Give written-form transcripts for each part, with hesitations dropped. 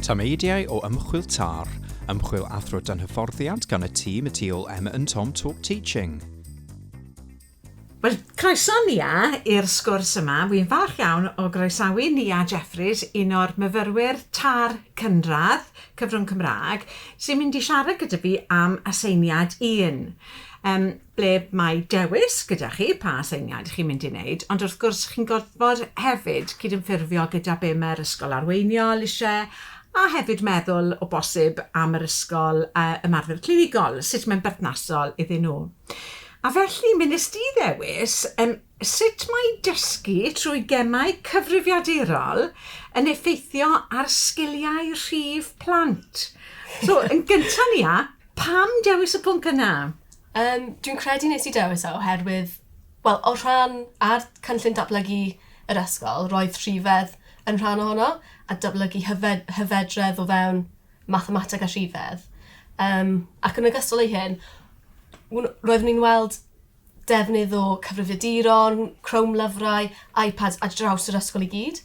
Tameidiau o Ymchwil TAR, ymchwil athro hyfforddiant gan y tîm y tu ôl Emma and Tom Talk Teaching. Wel, croeso Nia i'r sgwrs yma. Wy'n falch iawn o groesawu Nia Jefferies, un o'r myfyrwyr TAR cynradd, cyfrwng Cymraeg, sy'n mynd i siarad gyda fi am aseiniad 1. Ble mae dewis gyda chi pa aseiniad chi'n mynd i wneud, ond wrth gwrs chi'n gorfod hefyd cydymffurfio gyda be mae'r ysgol arweiniol eisiau, a hefyd meddwl o bosib am yr ysgol ymarfer clinigol, sut mae'n berthnasol iddyn nhw. A felly, mynd ys di ddewis, sut mae dysgu trwy gemau cyfrifiadurol yn effeithio ar sgiliau rhif plant? So, yn gyntaf Nia, pam dewis y pwnc yna? Dwi'n credu nes i dewis oherwydd, wel, o rhan ar cynllun datblygu yr ysgol, roedd rhifedd yn rhan ohono, a datblygu hefedredd o fewn mathemateg a rhifedd. Ac yn ogystal i hyn, roeddwn ni'n weld defnydd o cyfrifiadurol, cromlyfrau, iPads a draws yr ysgol i gyd.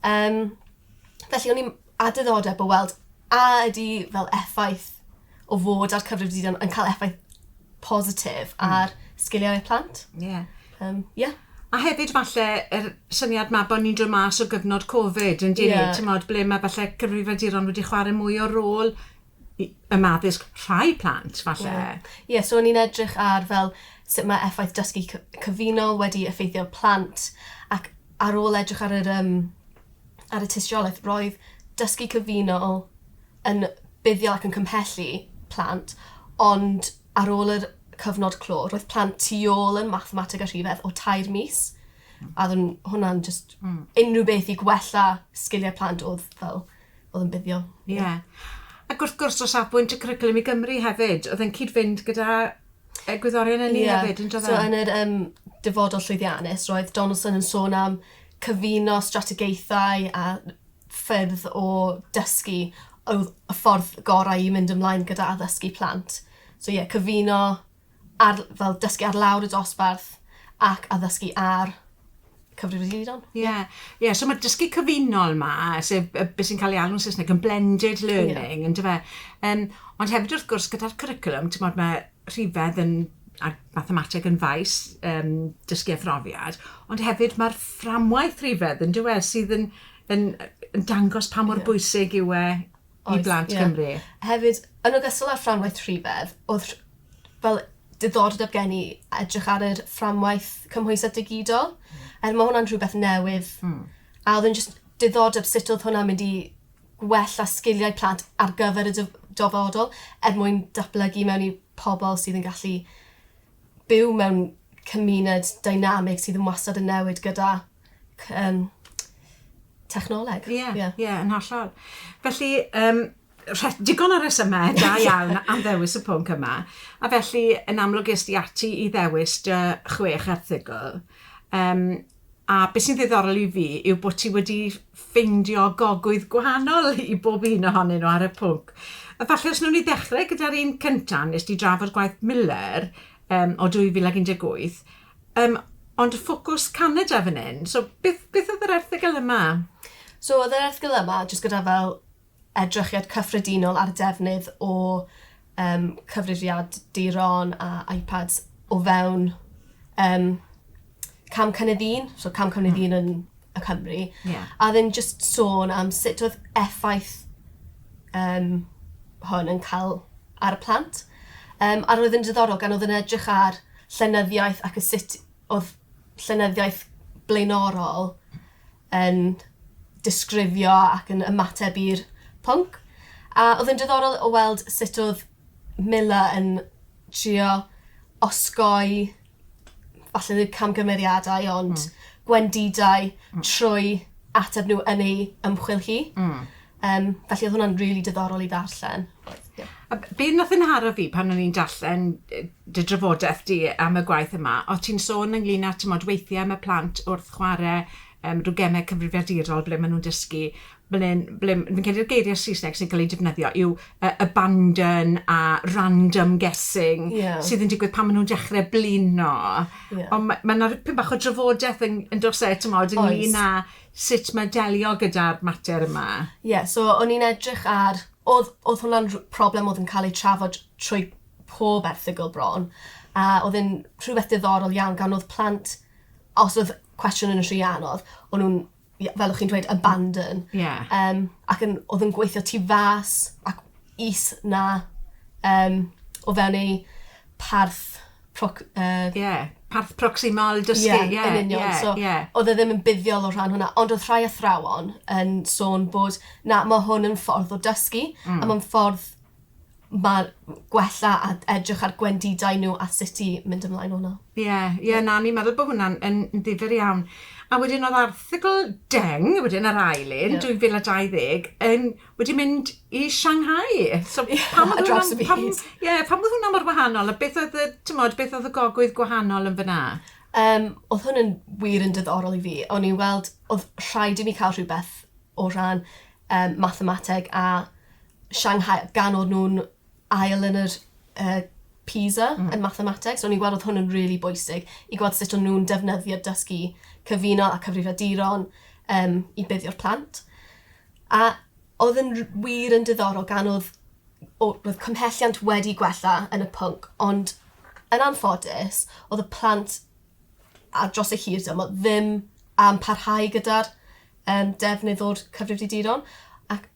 Felly o'n i'n diddordeb o weld a ydy fel effaith o fod ar cyfrifiadurol yn cael effaith positif ar sgiliau y plant. A hefyd falle yr syniad ma bod ni'n dod mas o gyfnod Covid yn dyn ni, ble mae falle cyfrifiadurol wedi chwarae mwy o rôl ymaddysg rhai plant, falle. So o'n i'n edrych ar fel sut mae effaith dysgu cyfrifiadurol wedi effeithio plant, ac ar ôl edrych ar y tystiolaeth, roedd dysgu cyfrifiadurol yn buddiol ac yn cymhellu plant, ond ar ôl yr cyfnod clo, roedd plant tu ôl yn mathemateg a rhifedd o 2 mis, a hwnna'n just unrhyw beth i gwella sgiliau plant oedd yn buddiol. Ac wrth gwrs o safbwynt y cwricwlwm i Gymru hefyd, oedd yn cyd-fynd gyda gwyddorion yn ni hefyd, yn So yn yr dyfodol llwyddiannus, roedd Donaldson yn sôn am cyfuno strategaethau a ffyrdd o dysgu oedd y ffordd gorau i mynd ymlaen gyda addysgu plant. So cyfuno fel dysgu ar lawr y dosbarth ac addysgu ar cyfrifiadurol. So mae dysgu cyfrifiadurol ma, sef beth sy'n cael ei alw'n Saesneg yn blended learning, yn dyfe. Ond hefyd wrth gwrs gyda'r cwricwlwm, mae rhifedd a mathemateg yn faes dysgu effrofiad, ond hefyd mae'r fframwaith rhifedd yn dywe sydd yn dangos pa mor bwysig yw i blant Cymru. Hefyd, yn ogystal â'r fframwaith rhifedd, oedd fel diddordeb gen i edrych ar yr fframwaith cymhwysedd digidol. Mae hwnna'n rhywbeth newydd. A oedd yn just diddordeb sut oedd hwnna'n mynd i gwella sgiliau plant ar gyfer y dyfodol mwyn datblygu mewn i pobl sydd yn gallu byw mewn cymuned dynamig sydd yn wastad yn newid gyda technoleg. Yn hollol. Felly, digon o resymau da iawn am ddewis y pwnc yma, a felly yn amlwg esti ati i ddewis 6 erthygl. A beth sy'n ddiddorol i fi yw bod ti wedi ffeindio gogwydd gwahanol i bob un ohonyn nhw ar y pwnc. A falle os nhw'n i ddechrau gyda'r un cyntaf, nes ti drafod gwaith Miller o 2018, ond ffocws Canada fan hyn. So beth oedd yr erthygl yma? So oedd yr erthygl yma jyst gyda fel edrychiad cyffredinol ar defnydd o cyfrifiadurol a iPads o fewn cam cynnydd 1, so cam cynnydd 1 yn y Cymru, a ddyn just sôn am sut oedd effaith hwn yn cael ar y plant. A roedd yn diddorol gan oedd yn edrych ar llenyddiaeth ac y sut oedd llenyddiaeth blaenorol yn disgrifio ac yn ymateb i'r pwnc. A oedd yn diddorol o weld sut oedd Miller yn trio osgoi falle camgymeriadau, ond gwendidau trwy ateb nhw yn ei ymchwil hi. Felly oedd hwnna'n rili diddorol i ddarllen. Be nath yn haro fi pan o'n i'n darllen dy drafodaeth di am y gwaith yma, o ti'n sôn ynglyn â weithiau am y plant wrth chwarae rhyw gemau cyfrifiadurol ble maen nhw'n dysgu fi'n credu'r geiriau Saesneg sy'n cael ei defnyddio yw abandon a random guessing sydd yn digwydd pan maen nhw'n dechrau blino. Ond mae yna pyn bach o drafodaeth yn dos eto ynglyn â sut mae delio gyda'r mater yma. So o'n i'n edrych ar, oedd hwnna'n problem oedd yn cael ei trafod trwy pob erthygl bron, a oedd yn rhywbeth diddorol iawn gan oedd plant, os oedd cwestiwn yn rhy anodd, o'n nhw'n, fel o'ch chi'n dweud, abandon. Ac oedd yn gweithio tu fas ac is na o fewn ei parth proximal dysgu. Yn union. So, oedd e ddim yn buddiol o rhan hwnna, ond oedd rhai athrawon yn sôn bod mae hwn yn ffordd o dysgu, a mae'n ffordd mae gwella a edrych ar gwendidau nhw a sut i mynd ymlaen hwnna. Na, ni'n meddwl bod hwnna'n yn ddifyr iawn. A wedyn oedd erthygl deng, wedyn yr Ar-Lein, 2020, wedi mynd i Shanghai. So, pam oedd hwnna mor wahanol? A beth oedd y gogwydd gwahanol yn fyna? Oedd hwn yn wir yn diddorol i fi. O'n i'n weld, oedd rhaid i mi cael rhywbeth o ran mathemateg a Shanghai, gan oedd nhw'n ail yn yr PISA yn mathemateg. So o'n i'n gweld oedd hwn yn really bwysig i gweld sut o'n nhw'n defnyddio dysgu cyfrifiadurol a cyfrifiadurol i buddio'r plant. A oedd yn wir yn diddorol gan oedd cymhelliant wedi gwella yn y pwnc, ond yn anffodus, oedd y plant a dros y hir ddim am parhau gyda'r defnydd o'r cyfrifiadurol, ac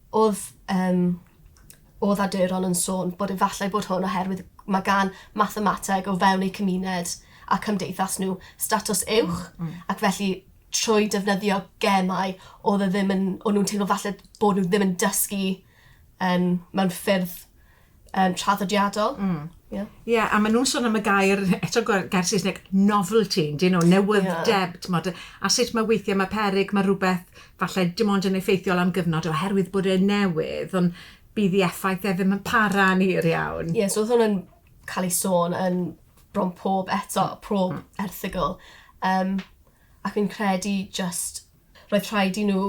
oedd aduron yn sôn bod efallai bod hwn oherwydd mae gan mathemateg o fewn eu cymuned a cymdeithas nhw statws uwch, ac felly trwy defnyddio gemau o'n nhw'n teimlo falle bod nhw ddim yn dysgu mewn ffurf traddodiadol. A maen nhw'n sôn am y gair Saesneg novelty, newyddeb, a sut mae weithiau mae peryg, mae rhywbeth falle dim ond yn effeithiol am gyfnod oherwydd bod e'n newydd, ond bydd ei effaith ddim yn para'n hir iawn. So oedd hwn yn cael ei sôn yn bron pob erthygl. Ac fi'n credu roedd rhaid i nhw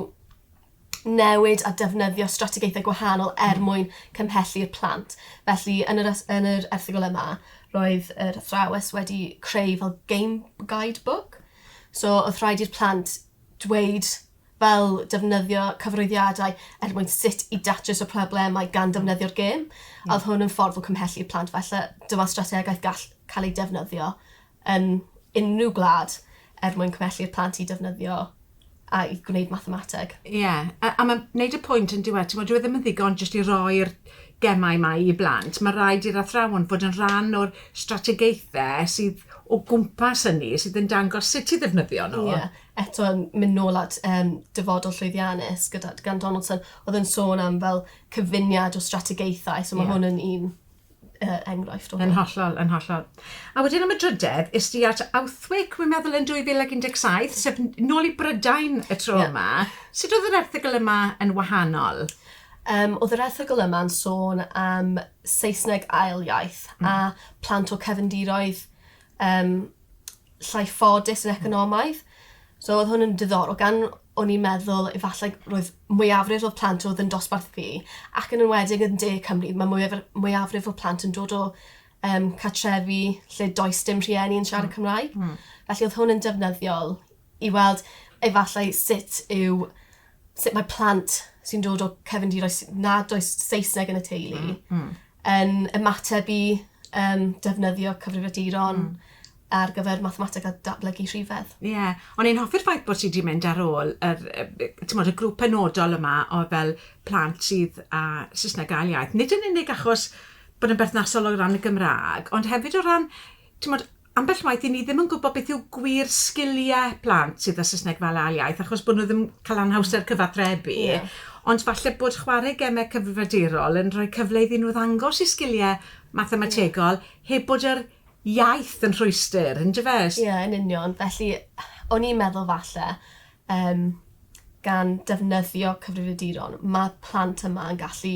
newid a defnyddio strategaethau gwahanol mwyn cymhellu'r plant. Felly, yn yr erthygl yma, roedd yr athrawes wedi creu fel game guidebook. So, oedd rhaid i'r plant dweud fel defnyddio cyfrifiadau mwyn sut i datrys y problemau gan defnyddio'r gêm. A oedd hwn yn ffordd o cymhellu'r plant. Felly, dyma strategaeth gall cael ei defnyddio yn unrhyw gwlad mwyn cymhellu'r plant i defnyddio a i gwneud mathemateg. A mae'n gwneud y pwynt yn diwedd, dwi ddim yn ddigon jyst i roi'r gemau yma i blant. Mae rhaid i'r athrawon fod yn rhan o'r strategaethau sydd o gwmpas hynny, sydd yn dangos sut i ddefnyddio nhw. Eto mynd nôl at dyfodol llwyddiannus gan Donaldson, oedd yn sôn am fel cyfuniad o strategaethau, so mae hwn yn un enghraifft o hwn. Yn hollol. A wedyn am y drydedd, is di at Awthwic, wy'n meddwl yn 2017, sef nôl i Brydain y tro yma. Sut oedd yr erthygl yma yn wahanol? Oedd yr erthygl yma'n sôn am Saesneg ail iaith a plant o cefndiroedd llai ffodus yn economaidd. So oedd hwn yn diddorol, gan o'n i'n meddwl efallai roedd mwyafrif o plant oedd yn dosbarth fi, ac yn enwedig yn De Cymru, mae mwyafrif o plant yn dod o cartrefi lle does dim rhieni yn siarad Cymraeg. Felly oedd hwn yn defnyddiol i weld efallai sut mae plant sy'n dod o cefndiroedd nad oes Saesneg yn y teulu yn ymateb i defnyddio cyfrifiadurol ar gyfer mathemateg a datblygu rhifedd. Ond i'n hoffi'r ffaith bod ti wedi mynd ar ôl y grŵp penodol yma o fel plant sydd a Saesneg ail iaith. Nid yn unig achos bod yn berthnasol o ran y Gymraeg, ond hefyd o ran, ambell waith i ni ddim yn gwybod beth yw gwir sgiliau plant sydd â Saesneg fel ail iaith, achos bod nhw ddim cael anhawster cyfathrebu. Ond falle bod chwarae gemau cyfrifiadurol yn rhoi cyfle iddyn nhw ddangos i sgiliau mathemategol heb bod yr iaith yn rhwystyr, yn dyfes? Yn union. Felly, o'n i'n meddwl falle, gan defnyddio cyfrifiadurol, mae plant yma yn gallu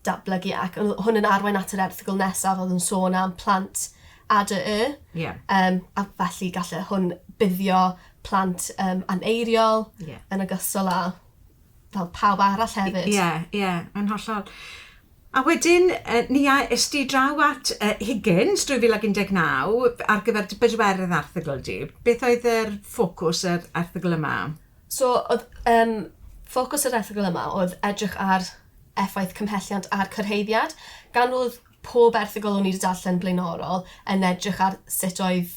datblygu, ac hwn yn arwain at yr erthygl nesaf oedd yn sôn am plant ADY. A felly gallai hwn buddio plant aneiriol yn ogystal â fel pawb arall hefyd. Ie, yn hollol. A wedyn, Nia, ysdi draw at Higgins 2019 ar gyfer bedwerydd erthygl di. Beth oedd yr ffocws yr erthygl yma? So, oedd ffocws yr erthygl yma oedd edrych ar effaith cymhelliant a'r cyrhaeddiad, gan oedd pob erthygl o'n i wedi darllen blaenorol yn edrych ar sut oedd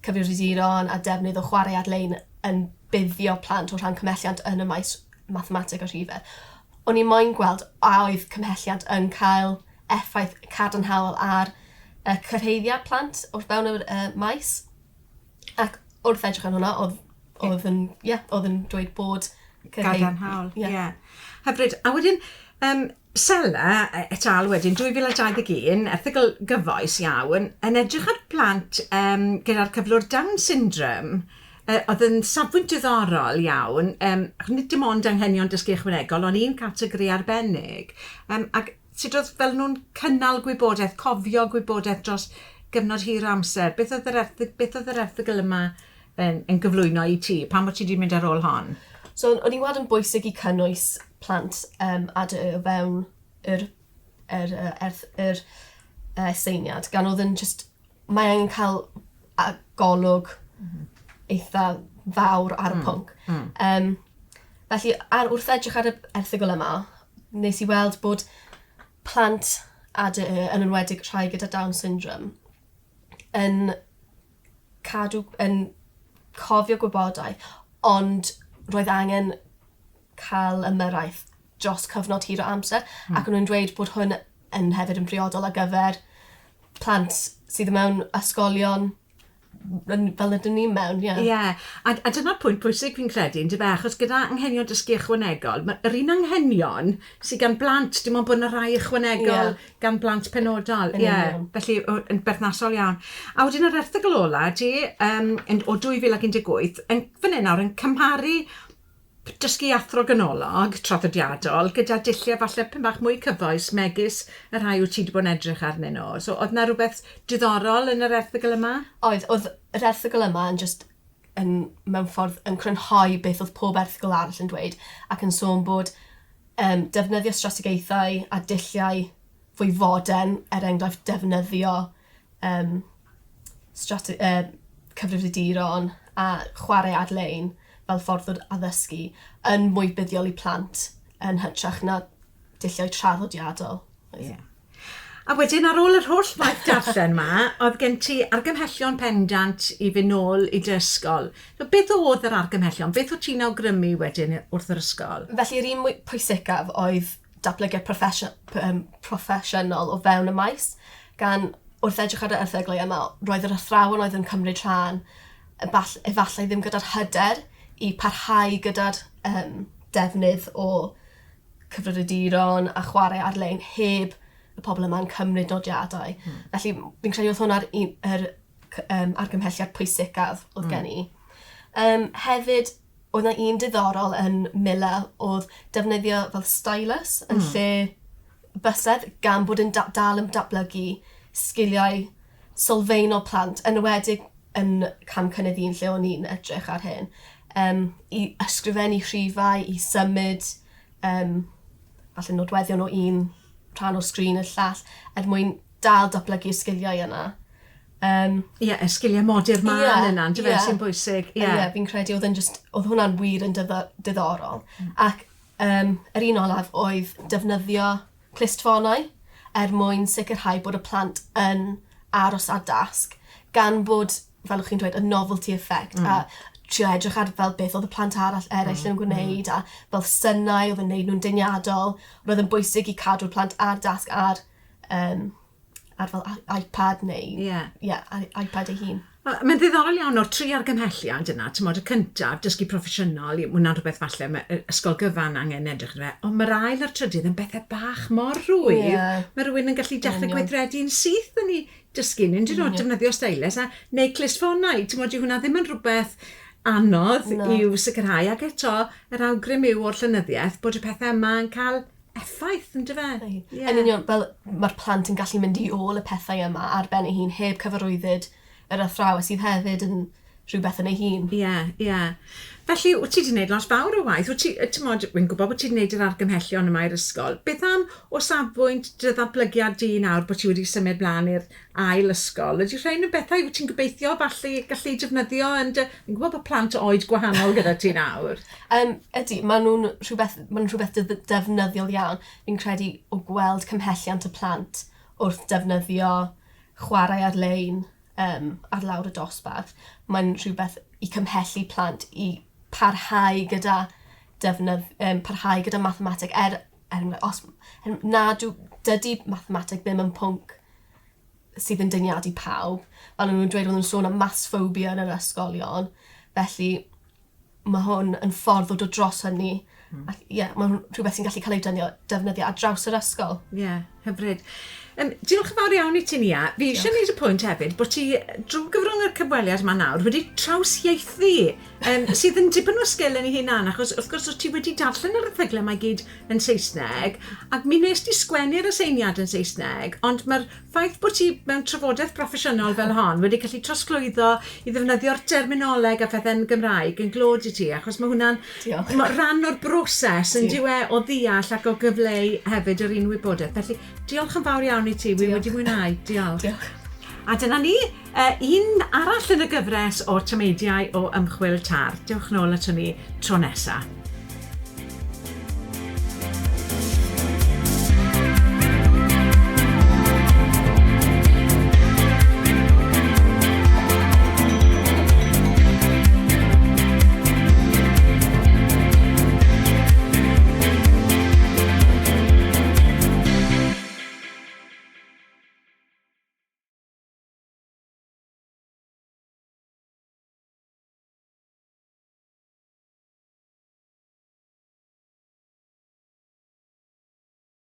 cyfrifiaduron a defnydd o chwarae Ar-Lein yn buddio plant o rhan cymhelliant yn y maes mathematig a rhifedd. O'n i moyn gweld a oedd cymhelliant yn cael effaith cadarnhaol ar cyrhaeddiad plant wrth fewn y maes. Ac wrth edrych ar hwnna, oedd yn dweud bod cadarnhaol. Hyfryd. A wedyn, Sela et al. Wedyn, 2021, erthygl gyfoes iawn, yn edrych ar plant gyda'r cyflwr Down syndrome, oedd yn safbwynt diddorol iawn, nid dim ond anghenion dysgu ychwanegol, ond un categori arbennig, ac sut oedd fel nhw'n cynnal gwybodaeth, cofio gwybodaeth dros gyfnod hir o amser. Beth oedd yr erthygl yma yn gyflwyno i ti? Pam bod ti wedi mynd ar ôl hon? So, o'n i'n wad yn bwysig i cynnwys plant o fewn yr seiniad, gan oedd yn just, mae angen cael golwg eitha fawr ar y pwnc. Felly, wrth edrych ar y erthygl yma, nes i weld bod plant yn enwedig rhai gyda Down syndrome yn cofio gwybodaeth, ond roedd angen cael ymyrraeth dros cyfnod hir o amser, ac o'n dweud bod hwn yn hefyd yn priodol ar gyfer plant sydd mewn ysgolion fel ydyn ni mewn, a dyna'r pwynt pwysig fi'n credu, yn dyfa, achos gyda anghenion dysgu ychwanegol, yr un anghenion sydd gan blant, dim ond bod yna rai ychwanegol gan blant penodol. Felly, yn berthnasol iawn. A wedyn yr erthygl ola, o 2018, fan hyn nawr yn cymharu dysgu athro ganolog, traddodiadol, gyda dulliau falle pyn bach mwy cyfoes megis y rhai wyt ti wedi bod yn edrych arnyn nhw. So, oedd na rhywbeth diddorol yn yr erthygl yma? Oedd yr erthygl yma mewn ffordd yn crynhoi beth oedd pob erthygl arall yn dweud, ac yn sôn bod defnyddio strategaethau a dulliau fwy foden, enghraifft defnyddio cyfrifiaduron a chwarae Ar-Lein fel ffordd o addysgu yn mwy buddiol i plant yn hytrach na dulliau traddodiadol. A wedyn ar ôl yr holl waith darllen yma, oedd gen ti argymhellion pendant i fynd nôl i dy ysgol. Beth oedd yr argymhellion? Beth oedd ti'n awgrymu wedyn wrth yr ysgol? Felly'r un mwy pwysicaf oedd datblygu proffesiynol o fewn y maes, gan wrth edrych ar y erthyglau yma, roedd yr athrawon oedd yn cymryd rhan, efallai ddim gyda'r hyder i parhau gyda'r defnydd o cyfrifiaduron a chwarae Ar-Lein heb y pobl yma'n cymryd nodiadau. Felly, fi'n credu oedd hwnna'r argymhelliad pwysicaf oedd gen i. Hefyd, oedd yna un diddorol yn Miller oedd defnyddio fel stylus yn lle bysedd gan bod yn dal yn datblygu sgiliau sylfaenol plant, yn enwedig yn cam cynnydd un lle o'n i'n edrych ar hyn. I ysgrifennu rhifau, i symud, falle nodweddion o un rhan o sgrin y llall, mwyn dal datblygu y sgiliau yna. Y sgiliau modur man yna, sy'n bwysig. Fi'n credu oedd hwnna'n wir yn diddorol. Ac yr un olaf oedd defnyddio clustffonau mwyn sicrhau bod y plant yn aros ar dasg, gan bod, fel chi'n dweud, y novelty effect, a trio edrych ar fel beth oedd y plant eraill yn gwneud, a fel synnau oedd yn gwneud nhw'n dyniadol. Roedd yn bwysig i cadw'r plant ar dasg ar fel iPad neu iPad ei hun. Mae'n ddiddorol iawn o'r 3 argymhelliad yna, y cyntaf, dysgu proffesiynol, hwnna'n rhywbeth falle, mae ysgol gyfan angen edrych yn fe, ond mae'r ail a'r trydydd yn bethau bach mor rwydd. Mae rhywun yn gallu dechrau gweithredu'n syth yn ei dysgu, ni'n defnyddio stylus, neu clustffonau, hwnna ddim yn rhywbeth anodd i'w sicrhau, ac eto, yr awgrym yw o'r llenyddiaeth bod y pethau yma yn cael effaith, yn dyfe? Yn union, fel mae'r plant yn gallu mynd i ôl y pethau yma ar ben ei hun heb cyfarwyddyd yr athrawon sydd hefyd yn rhywbeth yn ei hun. Ie. Felly, wyt ti wedi gwneud lot fawr o waith? Wy'n gwybod bod ti wedi gwneud yr argymhellion yma i'r ysgol. Beth am o safbwynt dy ddatblygiad di nawr bod ti wedi symud blaen i'r ail ysgol? Ydy rhain y bethau wyt ti'n gobeithio falle gallu defnyddio? Wy'n gwybod bod plant oed gwahanol gyda ti nawr. Ydy, maen nhw'n rhywbeth defnyddiol iawn. Fi'n credu o gweld cymhelliant y plant wrth defnyddio chwarae Ar-Lein ar lawr y dosbarth. Mae'n rhywbeth i cymhellu plant i parhau gyda parhau gyda mathemateg dydy mathemateg ddim yn pwnc sydd yn dyniadu pawb. Fel nhw'n dweud oedd yn sôn am mathphobia yn yr ysgolion. Felly mae hwn yn ffordd o dod dros hynny. Mae'n rhywbeth sy'n gallu cael ei defnyddio ar draws yr ysgol. Hyfryd. Diolch yn fawr iawn i ti, Nia. Fi eisiau gwneud y pwynt hefyd bod ti, drwy gyfrwng y cyfweliad yma nawr, wedi trawsieithu sydd yn dipyn o sgil yn ei hunan, achos wrth gwrs ti wedi darllen yr erthyglau mae gyd yn Saesneg, ac mi nes ti sgwennu'r aseiniad yn Saesneg, ond mae'r ffaith bod ti mewn trafodaeth proffesiynol fel hon wedi gallu trosglwyddo i ddefnyddio'r terminoleg a phethau'n Gymraeg yn glod i ti, achos mae hwnna'n rhan o'r broses yn diwe o ddeall ac o gyfleu hefyd yr un wybodaeth. Felly, diolch yn fawr iawn i ti, wi wedi mwynhau. Diolch. A dyna ni, un arall yn y gyfres o Tameidiau o Ymchwil TAR. Diolch nôl ato ni tro nesaf.